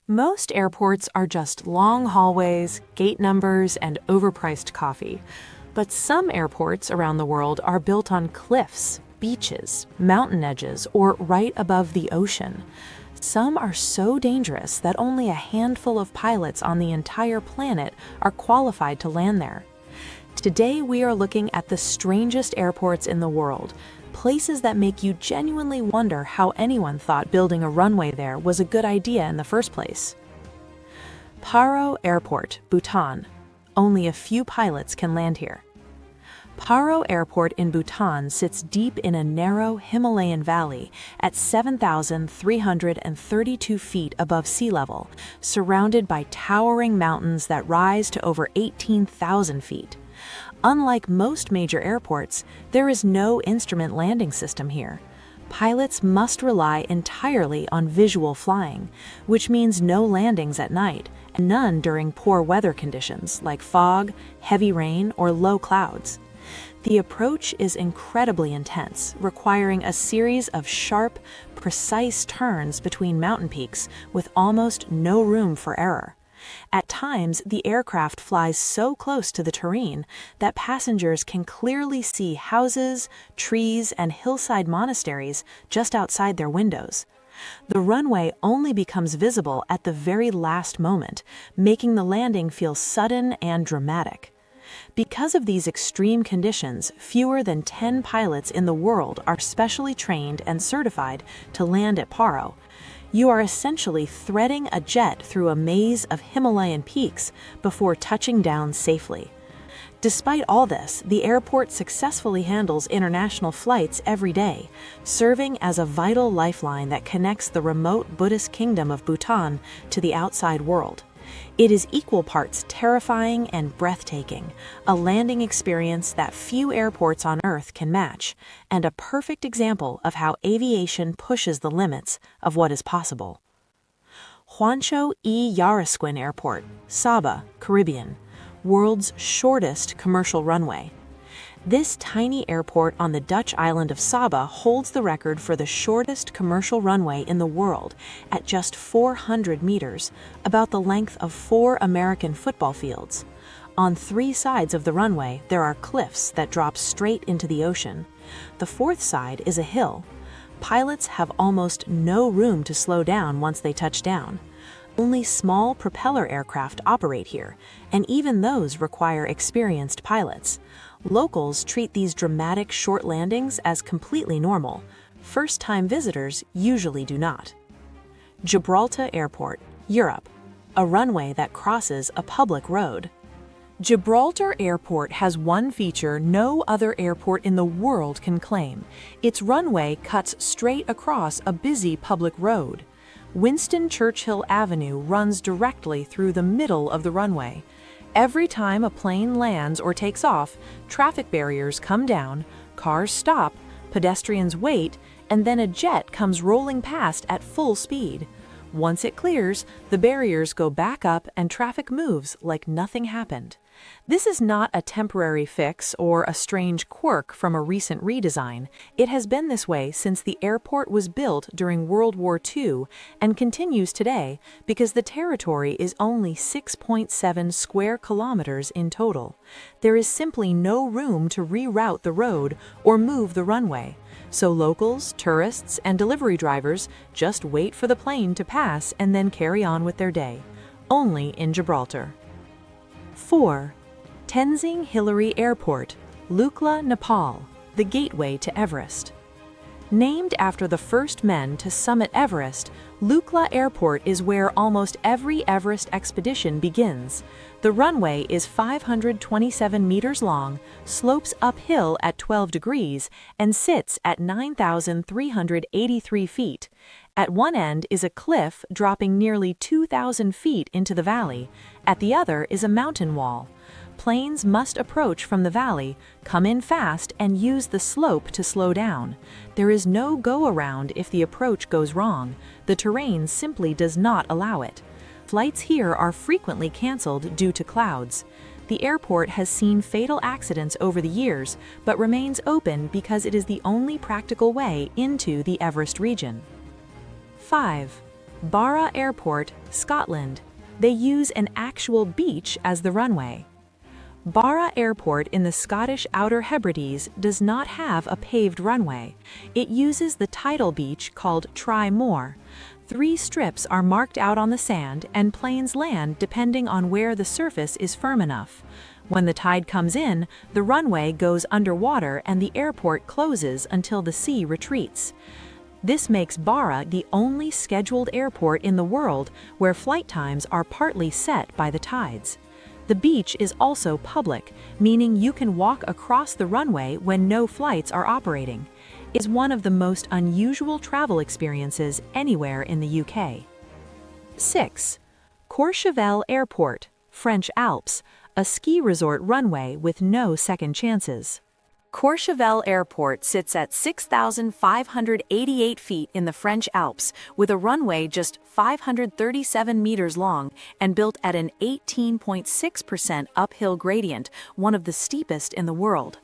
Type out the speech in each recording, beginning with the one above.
Most airports are just long hallways, gate numbers, and overpriced coffee. But some airports around the world are built on cliffs, beaches, mountain edges, or right above the ocean. Some are so dangerous that only a handful of pilots on the entire planet are qualified to land there. Today we are looking at the strangest airports in the world, places that make you genuinely wonder how anyone thought building a runway there was a good idea in the first place. Paro Airport, Bhutan. Only a few pilots can land here. Paro Airport in Bhutan sits deep in a narrow Himalayan valley at 7,332 feet above sea level, surrounded by towering mountains that rise to over 18,000 feet. Unlike most major airports, there is no instrument landing system here. Pilots must rely entirely on visual flying, which means no landings at night, and none during poor weather conditions like fog, heavy rain, or low clouds. The approach is incredibly intense, requiring a series of sharp, precise turns between mountain peaks with almost no room for error. At times, the aircraft flies so close to the terrain that passengers can clearly see houses, trees, and hillside monasteries just outside their windows. The runway only becomes visible at the very last moment, making the landing feel sudden and dramatic. Because of these extreme conditions, fewer than 10 pilots in the world are specially trained and certified to land at Paro. You are essentially threading a jet through a maze of Himalayan peaks before touching down safely. Despite all this, the airport successfully handles international flights every day, serving as a vital lifeline that connects the remote Buddhist kingdom of Bhutan to the outside world. It is equal parts terrifying and breathtaking, a landing experience that few airports on Earth can match, and a perfect example of how aviation pushes the limits of what is possible. Juancho E. Yarasquin Airport, Sabah, Caribbean, world's shortest commercial runway. This tiny airport on the Dutch island of Sabah holds the record for the shortest commercial runway in the world at just 400 meters, about the length of 4 American football fields. On 3 sides of the runway, there are cliffs that drop straight into the ocean. The 4th side is a hill. Pilots have almost no room to slow down once they touch down. Only small propeller aircraft operate here, and even those require experienced pilots. Locals treat these dramatic short landings as completely normal. First-time visitors usually do not. Gibraltar Airport, Europe, a runway that crosses a public road. Gibraltar Airport has one feature no other airport in the world can claim. Its runway cuts straight across a busy public road. Winston Churchill Avenue runs directly through the middle of the runway. Every time a plane lands or takes off, traffic barriers come down, cars stop, pedestrians wait, and then a jet comes rolling past at full speed. Once it clears, the barriers go back up and traffic moves like nothing happened. This is not a temporary fix or a strange quirk from a recent redesign. It has been this way since the airport was built during World War II and continues today because the territory is only 6.7 square kilometers in total. There is simply no room to reroute the road or move the runway. So locals, tourists, and delivery drivers just wait for the plane to pass and then carry on with their day. Only in Gibraltar. 4. Tenzing Hillary Airport, Lukla, Nepal, the gateway to Everest. Named after the first men to summit Everest, Lukla Airport is where almost every Everest expedition begins. The runway is 527 meters long, slopes uphill at 12 degrees, and sits at 9,383 feet. At one end is a cliff dropping nearly 2,000 feet into the valley. At the other is a mountain wall. Planes must approach from the valley, come in fast, and use the slope to slow down. There is no go-around if the approach goes wrong. The terrain simply does not allow it. Flights here are frequently canceled due to clouds. The airport has seen fatal accidents over the years, but remains open because it is the only practical way into the Everest region. 5. Barra Airport, Scotland. They use an actual beach as the runway. Barra Airport in the Scottish Outer Hebrides does not have a paved runway. It uses the tidal beach called Try More. 3 strips are marked out on the sand and planes land depending on where the surface is firm enough. When the tide comes in, the runway goes underwater and the airport closes until the sea retreats. This makes Barra the only scheduled airport in the world where flight times are partly set by the tides. The beach is also public, meaning you can walk across the runway when no flights are operating. It is one of the most unusual travel experiences anywhere in the UK. 6. Courchevel Airport, French Alps, a ski resort runway with no second chances. Courchevel Airport sits at 6,588 feet in the French Alps, with a runway just 537 meters long and built at an 18.6% uphill gradient, one of the steepest in the world.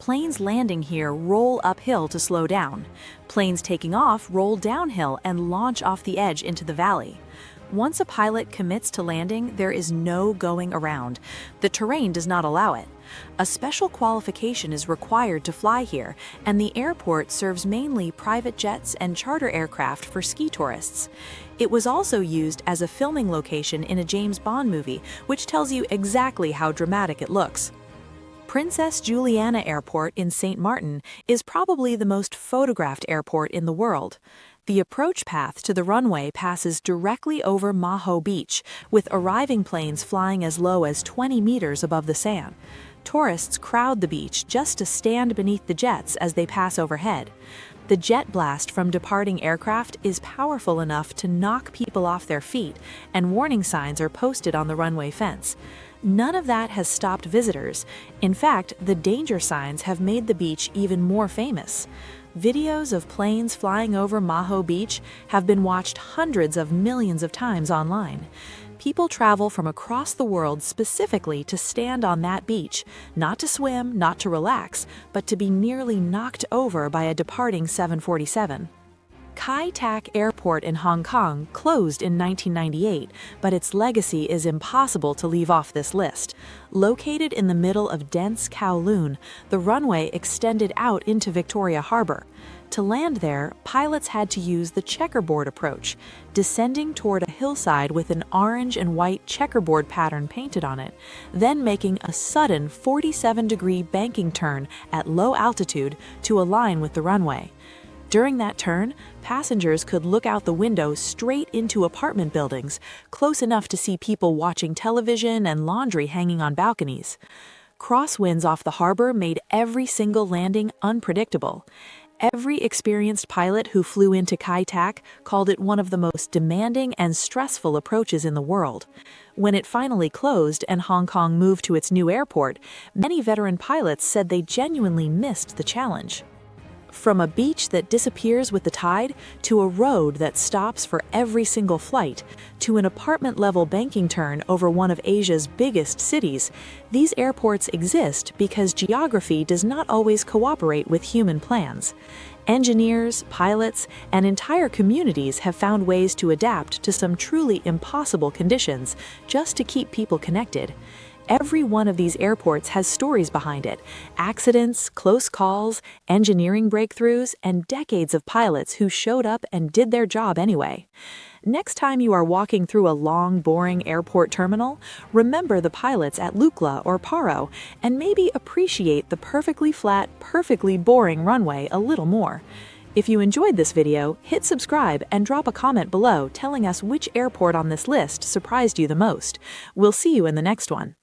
Planes landing here roll uphill to slow down. Planes taking off roll downhill and launch off the edge into the valley. Once a pilot commits to landing, there is no going around. The terrain does not allow it. A special qualification is required to fly here, and the airport serves mainly private jets and charter aircraft for ski tourists. It was also used as a filming location in a James Bond movie, which tells you exactly how dramatic it looks. Princess Juliana Airport in St. Martin is probably the most photographed airport in the world. The approach path to the runway passes directly over Maho Beach, with arriving planes flying as low as 20 meters above the sand. Tourists crowd the beach just to stand beneath the jets as they pass overhead. The jet blast from departing aircraft is powerful enough to knock people off their feet, and warning signs are posted on the runway fence. None of that has stopped visitors. In fact, the danger signs have made the beach even more famous. Videos of planes flying over Maho Beach have been watched hundreds of millions of times online. People travel from across the world specifically to stand on that beach, not to swim, not to relax, but to be nearly knocked over by a departing 747. Kai Tak Airport in Hong Kong closed in 1998, but its legacy is impossible to leave off this list. Located in the middle of dense Kowloon, the runway extended out into Victoria Harbour. To land there, pilots had to use the checkerboard approach, descending toward a hillside with an orange and white checkerboard pattern painted on it, then making a sudden 47-degree banking turn at low altitude to align with the runway. During that turn, passengers could look out the window straight into apartment buildings, close enough to see people watching television and laundry hanging on balconies. Crosswinds off the harbor made every single landing unpredictable. Every experienced pilot who flew into Kai Tak called it one of the most demanding and stressful approaches in the world. When it finally closed and Hong Kong moved to its new airport, many veteran pilots said they genuinely missed the challenge. From a beach that disappears with the tide, to a road that stops for every single flight, to an apartment-level banking turn over one of Asia's biggest cities, these airports exist because geography does not always cooperate with human plans. Engineers, pilots, and entire communities have found ways to adapt to some truly impossible conditions just to keep people connected. Every one of these airports has stories behind it: accidents, close calls, engineering breakthroughs, and decades of pilots who showed up and did their job anyway. Next time you are walking through a long, boring airport terminal, remember the pilots at Lukla or Paro, and maybe appreciate the perfectly flat, perfectly boring runway a little more. If you enjoyed this video, hit subscribe and drop a comment below telling us which airport on this list surprised you the most. We'll see you in the next one.